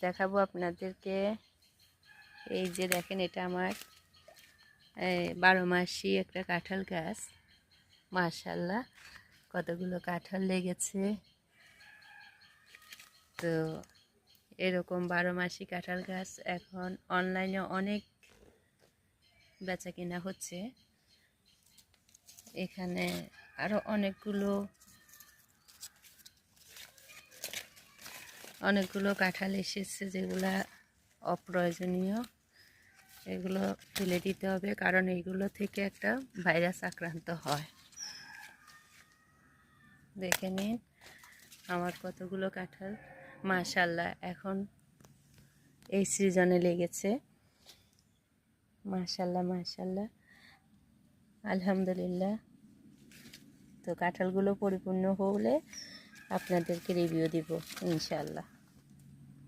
দেখাবো আপনাদেরকে। এই যে দেখেন, এটা আমার 12 মাসি একটা কাঁঠাল গাছ। মাশাআল্লাহ কতগুলো কাঁঠাল লেগেছে। তো এরকম 12 মাসি কাঁঠাল গাছ এখন অনলাইনে অনেক বেচা কিনা হচ্ছে। এখানে আরো অনেকগুলো কাঁঠাল এসেছে, যেগুলা অপ্রয়োজনীয়। এগুলো ফেলে দিতে হবে, কারণ এইগুলো থেকে একটা ভাইরাস আক্রান্ত হয়। দেখে নিন আমার কতগুলো কাঁঠাল মাশাআল্লাহ এখন এই সিজনে লেগেছে। মাশাআল্লাহ মাশাআল্লাহ, আলহামদুলিল্লাহ। তো কাঁঠালগুলো পরিপূর্ণ হলে আপনাদেরকে রিভিউ দিব ইনশাআল্লাহ।